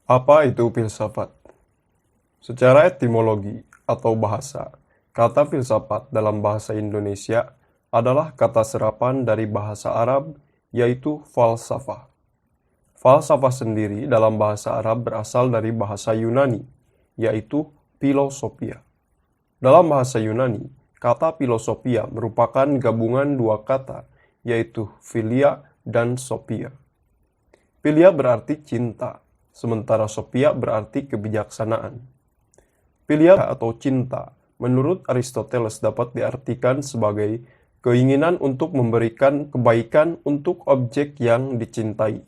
Apa itu filsafat? Secara etimologi atau bahasa, kata filsafat dalam bahasa Indonesia adalah kata serapan dari bahasa Arab, yaitu falsafah. Falsafah sendiri dalam bahasa Arab berasal dari bahasa Yunani, yaitu philosophia. Dalam bahasa Yunani, kata philosophia merupakan gabungan dua kata, yaitu philia dan sophia. Philia berarti cinta, sementara sophia berarti kebijaksanaan. Philia atau cinta, menurut Aristoteles dapat diartikan sebagai keinginan untuk memberikan kebaikan untuk objek yang dicintai.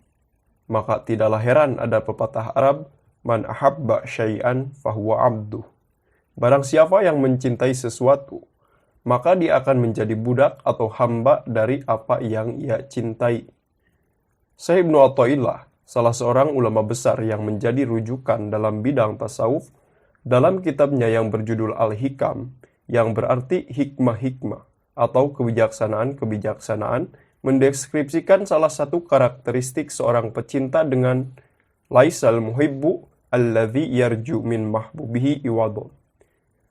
Maka tidaklah heran ada pepatah Arab, "Man ahabba syai'an fahuwa abduh." Barang siapa yang mencintai sesuatu, maka dia akan menjadi budak atau hamba dari apa yang ia cintai. Syekh Ibnu Athaillah, salah seorang ulama besar yang menjadi rujukan dalam bidang tasawuf, dalam kitabnya yang berjudul Al-Hikam, yang berarti hikmah-hikmah atau kebijaksanaan-kebijaksanaan, mendeskripsikan salah satu karakteristik seorang pecinta dengan laisal muhibbu alladzi yarju min mahbubihi iwadun.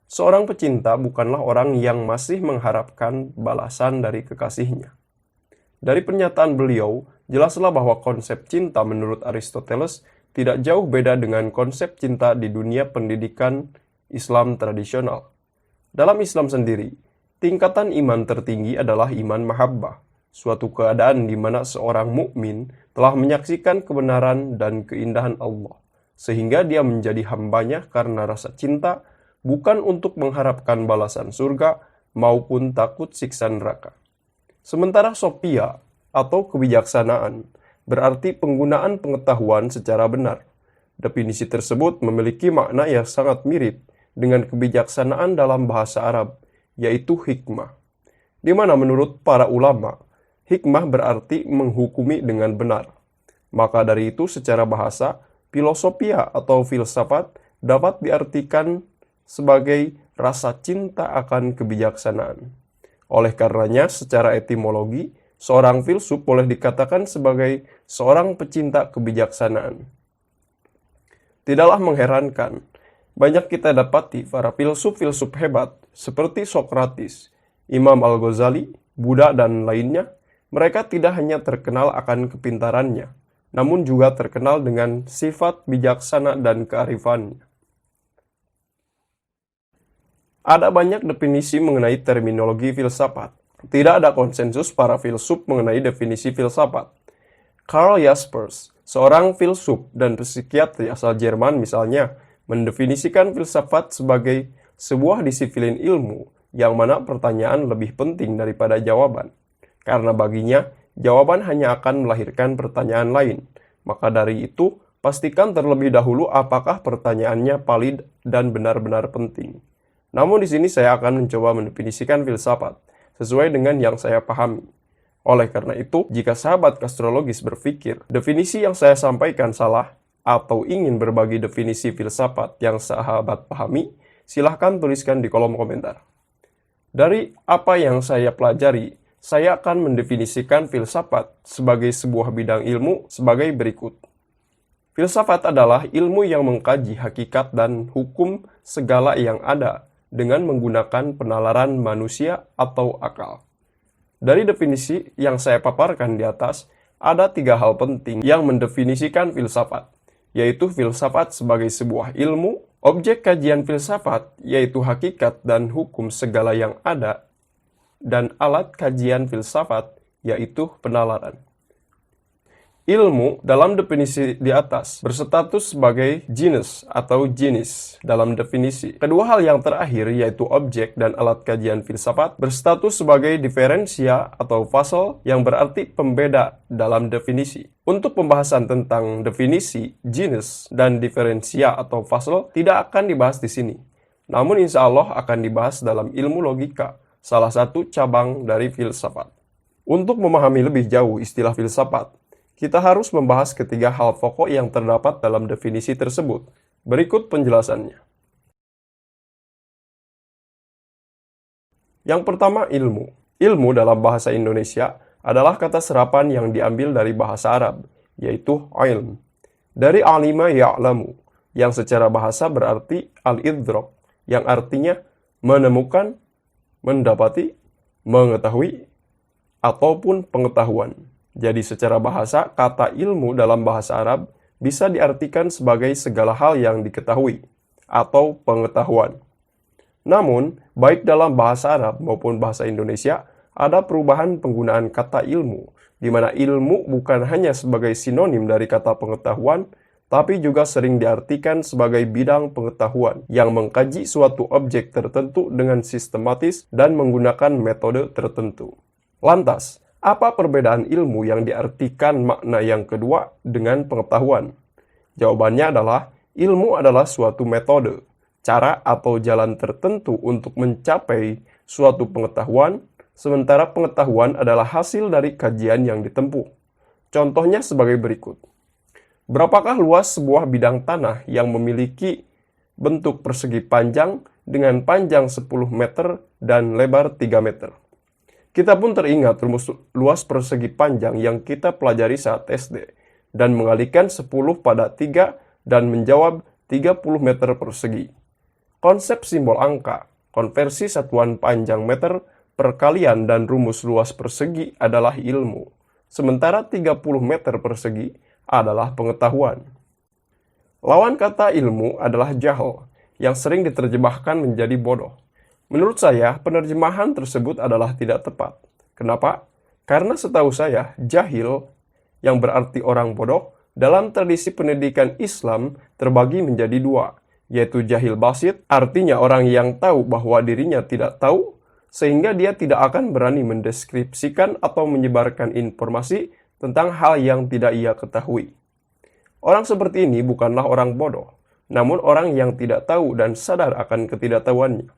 Seorang pecinta bukanlah orang yang masih mengharapkan balasan dari kekasihnya. Dari pernyataan beliau, jelaslah bahwa konsep cinta menurut Aristoteles tidak jauh beda dengan konsep cinta di dunia pendidikan Islam tradisional. Dalam Islam sendiri, tingkatan iman tertinggi adalah iman mahabbah, suatu keadaan di mana seorang mukmin telah menyaksikan kebenaran dan keindahan Allah, sehingga dia menjadi hambanya karena rasa cinta, bukan untuk mengharapkan balasan surga maupun takut siksa neraka. Sementara sophia atau kebijaksanaan berarti penggunaan pengetahuan secara benar. Definisi tersebut memiliki makna yang sangat mirip dengan kebijaksanaan dalam bahasa Arab, yaitu hikmah. Di mana menurut para ulama, hikmah berarti menghukumi dengan benar. Maka dari itu secara bahasa, filosofia atau filsafat dapat diartikan sebagai rasa cinta akan kebijaksanaan. Oleh karenanya, secara etimologi, seorang filsuf boleh dikatakan sebagai seorang pecinta kebijaksanaan. Tidaklah mengherankan, banyak kita dapati para filsuf-filsuf hebat seperti Socrates, Imam Al-Ghazali, Buddha, dan lainnya. Mereka tidak hanya terkenal akan kepintarannya, namun juga terkenal dengan sifat bijaksana dan kearifannya. Ada banyak definisi mengenai terminologi filsafat. Tidak ada konsensus para filsuf mengenai definisi filsafat. Karl Jaspers, seorang filsuf dan psikiatri asal Jerman misalnya, mendefinisikan filsafat sebagai sebuah disiplin ilmu yang mana pertanyaan lebih penting daripada jawaban. Karena baginya, jawaban hanya akan melahirkan pertanyaan lain. Maka dari itu, pastikan terlebih dahulu apakah pertanyaannya valid dan benar-benar penting. Namun di sini saya akan mencoba mendefinisikan filsafat sesuai dengan yang saya pahami. Oleh karena itu, jika sahabat astrologis berpikir definisi yang saya sampaikan salah atau ingin berbagi definisi filsafat yang sahabat pahami, silahkan tuliskan di kolom komentar. Dari apa yang saya pelajari, saya akan mendefinisikan filsafat sebagai sebuah bidang ilmu sebagai berikut. Filsafat adalah ilmu yang mengkaji hakikat dan hukum segala yang ada dengan menggunakan penalaran manusia atau akal. Dari definisi yang saya paparkan di atas, ada 3 hal penting yang mendefinisikan filsafat, yaitu filsafat sebagai sebuah ilmu, objek kajian filsafat yaitu hakikat dan hukum segala yang ada, dan alat kajian filsafat yaitu penalaran. Ilmu dalam definisi di atas berstatus sebagai genus atau jenis dalam definisi. Kedua hal yang terakhir yaitu objek dan alat kajian filsafat berstatus sebagai diferensia atau fasal yang berarti pembeda dalam definisi. Untuk pembahasan tentang definisi, genus, dan diferensia atau fasal tidak akan dibahas di sini. Namun insya Allah akan dibahas dalam ilmu logika, salah satu cabang dari filsafat. Untuk memahami lebih jauh istilah filsafat, kita harus membahas ketiga hal pokok yang terdapat dalam definisi tersebut. Berikut penjelasannya. Yang pertama, ilmu. Ilmu dalam bahasa Indonesia adalah kata serapan yang diambil dari bahasa Arab, yaitu ilm. Dari alima ya'lamu, yang secara bahasa berarti al-idrak, yang artinya menemukan, mendapati, mengetahui, ataupun pengetahuan. Jadi secara bahasa, kata ilmu dalam bahasa Arab bisa diartikan sebagai segala hal yang diketahui, atau pengetahuan. Namun, baik dalam bahasa Arab maupun bahasa Indonesia, ada perubahan penggunaan kata ilmu, di mana ilmu bukan hanya sebagai sinonim dari kata pengetahuan, tapi juga sering diartikan sebagai bidang pengetahuan yang mengkaji suatu objek tertentu dengan sistematis dan menggunakan metode tertentu. Lantas, apa perbedaan ilmu yang diartikan makna yang kedua dengan pengetahuan? Jawabannya adalah, ilmu adalah suatu metode, cara atau jalan tertentu untuk mencapai suatu pengetahuan, sementara pengetahuan adalah hasil dari kajian yang ditempuh. Contohnya sebagai berikut. Berapakah luas sebuah bidang tanah yang memiliki bentuk persegi panjang dengan panjang 10 meter dan lebar 3 meter? Kita pun teringat rumus luas persegi panjang yang kita pelajari saat SD, dan mengalihkan 10 pada 3 dan menjawab 30 meter persegi. Konsep simbol angka, konversi satuan panjang meter, perkalian dan rumus luas persegi adalah ilmu, sementara 30 meter persegi adalah pengetahuan. Lawan kata ilmu adalah jahil, yang sering diterjemahkan menjadi bodoh. Menurut saya, penerjemahan tersebut adalah tidak tepat. Kenapa? Karena setahu saya, jahil, yang berarti orang bodoh, dalam tradisi pendidikan Islam terbagi menjadi dua, yaitu jahil basit, artinya orang yang tahu bahwa dirinya tidak tahu, sehingga dia tidak akan berani mendeskripsikan atau menyebarkan informasi tentang hal yang tidak ia ketahui. Orang seperti ini bukanlah orang bodoh, namun orang yang tidak tahu dan sadar akan ketidaktahuannya.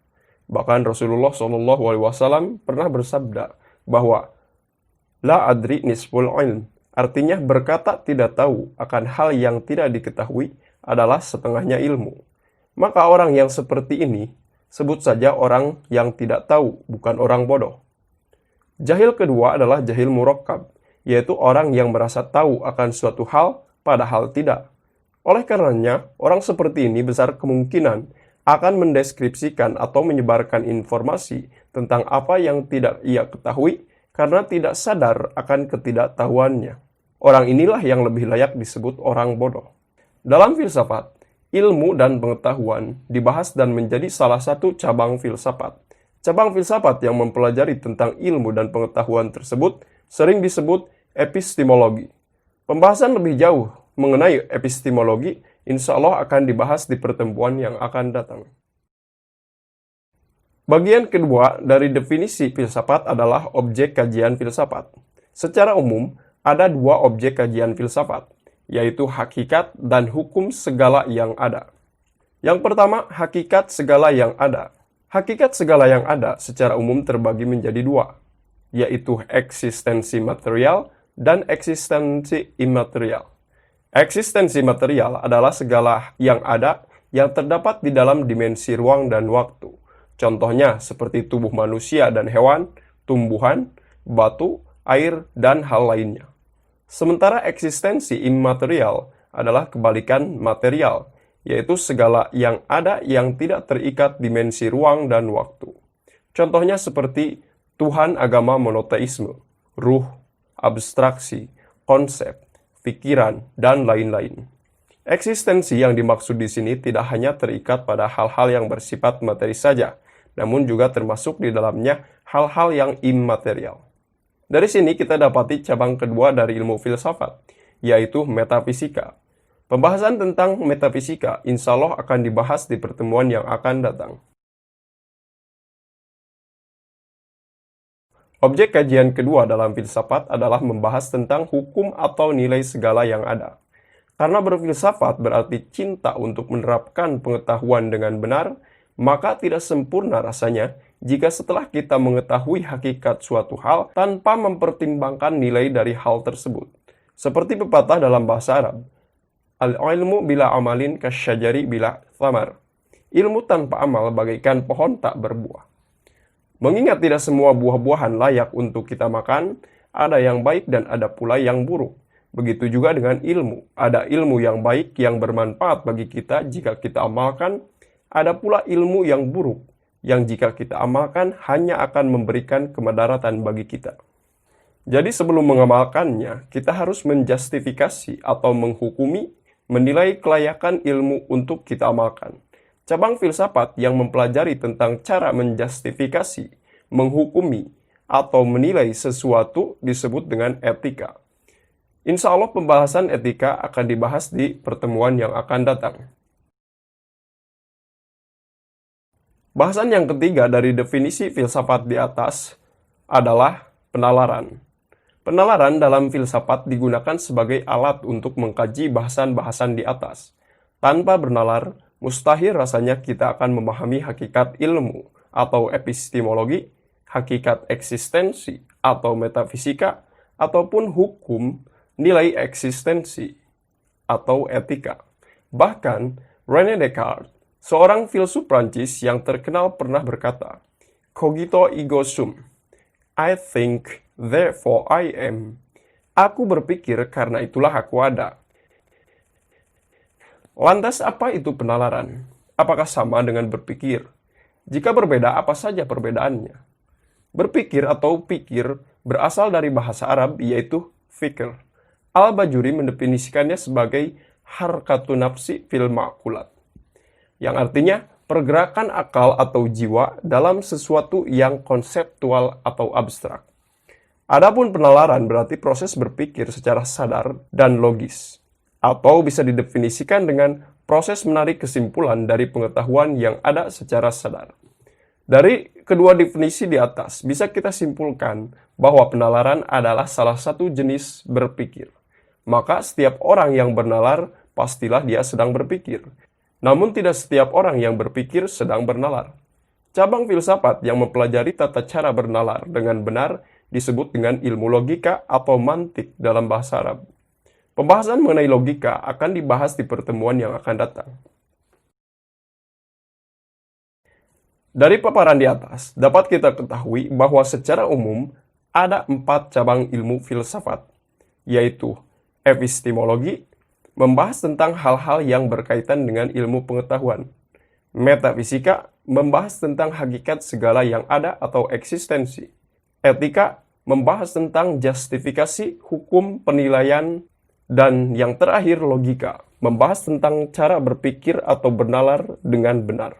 Bahkan Rasulullah SAW pernah bersabda bahwa la adri nisful ilm, artinya berkata tidak tahu akan hal yang tidak diketahui adalah setengahnya ilmu. Maka orang yang seperti ini sebut saja orang yang tidak tahu, bukan orang bodoh. Jahil kedua adalah jahil murakkab, yaitu orang yang merasa tahu akan suatu hal padahal tidak. Oleh karenanya, orang seperti ini besar kemungkinan akan mendeskripsikan atau menyebarkan informasi tentang apa yang tidak ia ketahui karena tidak sadar akan ketidaktahuannya. Orang inilah yang lebih layak disebut orang bodoh. Dalam filsafat, ilmu dan pengetahuan dibahas dan menjadi salah satu cabang filsafat. Cabang filsafat yang mempelajari tentang ilmu dan pengetahuan tersebut sering disebut epistemologi. Pembahasan lebih jauh mengenai epistemologi insya Allah akan dibahas di pertemuan yang akan datang. Bagian kedua dari definisi filsafat adalah objek kajian filsafat. Secara umum, ada dua objek kajian filsafat, yaitu hakikat dan hukum segala yang ada. Yang pertama, hakikat segala yang ada. Hakikat segala yang ada secara umum terbagi menjadi dua, yaitu eksistensi material dan eksistensi imaterial. Eksistensi material adalah segala yang ada yang terdapat di dalam dimensi ruang dan waktu. Contohnya seperti tubuh manusia dan hewan, tumbuhan, batu, air, dan hal lainnya. Sementara eksistensi imaterial adalah kebalikan material, yaitu segala yang ada yang tidak terikat dimensi ruang dan waktu. Contohnya seperti Tuhan agama monoteisme, ruh, abstraksi, konsep, pikiran, dan lain-lain. Eksistensi yang dimaksud di sini tidak hanya terikat pada hal-hal yang bersifat materi saja, namun juga termasuk di dalamnya hal-hal yang imaterial. Dari sini kita dapati cabang kedua dari ilmu filsafat, yaitu metafisika. Pembahasan tentang metafisika insya Allah akan dibahas di pertemuan yang akan datang. Objek kajian kedua dalam filsafat adalah membahas tentang hukum atau nilai segala yang ada. Karena berfilsafat berarti cinta untuk menerapkan pengetahuan dengan benar, maka tidak sempurna rasanya jika setelah kita mengetahui hakikat suatu hal tanpa mempertimbangkan nilai dari hal tersebut. Seperti pepatah dalam bahasa Arab, al-ilmu bila amalin kasyajari bila thamar. Ilmu tanpa amal bagaikan pohon tak berbuah. Mengingat tidak semua buah-buahan layak untuk kita makan, ada yang baik dan ada pula yang buruk. Begitu juga dengan ilmu. Ada ilmu yang baik yang bermanfaat bagi kita jika kita amalkan, ada pula ilmu yang buruk yang jika kita amalkan hanya akan memberikan kemudaratan bagi kita. Jadi sebelum mengamalkannya, kita harus menjustifikasi atau menghukumi, menilai kelayakan ilmu untuk kita amalkan. Cabang filsafat yang mempelajari tentang cara menjustifikasi, menghukumi, atau menilai sesuatu disebut dengan etika. Insya Allah pembahasan etika akan dibahas di pertemuan yang akan datang. Bahasan yang ketiga dari definisi filsafat di atas adalah penalaran. Penalaran dalam filsafat digunakan sebagai alat untuk mengkaji bahasan-bahasan di atas. Tanpa bernalar, mustahil rasanya kita akan memahami hakikat ilmu atau epistemologi, hakikat eksistensi atau metafisika, ataupun hukum, nilai eksistensi atau etika. Bahkan, René Descartes, seorang filsuf Prancis yang terkenal pernah berkata, "Cogito ergo sum." I think, therefore I am. Aku berpikir karena itulah aku ada. Lantas apa itu penalaran? Apakah sama dengan berpikir? Jika berbeda, apa saja perbedaannya? Berpikir atau pikir berasal dari bahasa Arab yaitu fikr. Al-Bajuri mendefinisikannya sebagai harkatun nafsi fil ma'kulat, yang artinya pergerakan akal atau jiwa dalam sesuatu yang konseptual atau abstrak. Adapun penalaran berarti proses berpikir secara sadar dan logis, atau bisa didefinisikan dengan proses menarik kesimpulan dari pengetahuan yang ada secara sadar. Dari kedua definisi di atas, bisa kita simpulkan bahwa penalaran adalah salah satu jenis berpikir. Maka setiap orang yang bernalar, pastilah dia sedang berpikir. Namun tidak setiap orang yang berpikir sedang bernalar. Cabang filsafat yang mempelajari tata cara bernalar dengan benar disebut dengan ilmu logika atau mantik dalam bahasa Arab. Pembahasan mengenai logika akan dibahas di pertemuan yang akan datang. Dari paparan di atas, dapat kita ketahui bahwa secara umum ada 4 cabang ilmu filsafat, yaitu epistemologi, membahas tentang hal-hal yang berkaitan dengan ilmu pengetahuan. Metafisika, membahas tentang hakikat segala yang ada atau eksistensi. Etika, membahas tentang justifikasi, hukum, penilaian, dan yang terakhir logika, membahas tentang cara berpikir atau bernalar dengan benar.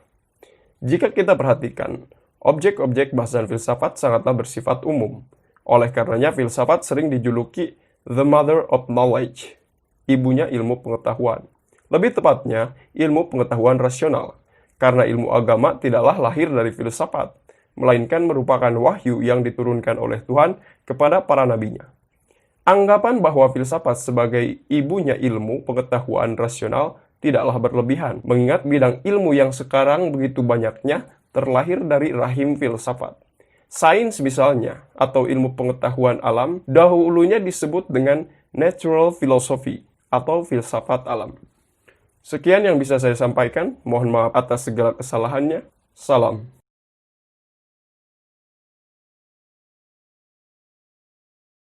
Jika kita perhatikan, objek-objek bahasan filsafat sangatlah bersifat umum. Oleh karenanya filsafat sering dijuluki the mother of knowledge, ibunya ilmu pengetahuan. Lebih tepatnya, ilmu pengetahuan rasional. Karena ilmu agama tidaklah lahir dari filsafat, melainkan merupakan wahyu yang diturunkan oleh Tuhan kepada para nabinya. Anggapan bahwa filsafat sebagai ibunya ilmu pengetahuan rasional tidaklah berlebihan, mengingat bidang ilmu yang sekarang begitu banyaknya terlahir dari rahim filsafat. Sains misalnya, atau ilmu pengetahuan alam, dahulunya disebut dengan natural philosophy, atau filsafat alam. Sekian yang bisa saya sampaikan, mohon maaf atas segala kesalahannya. Salam.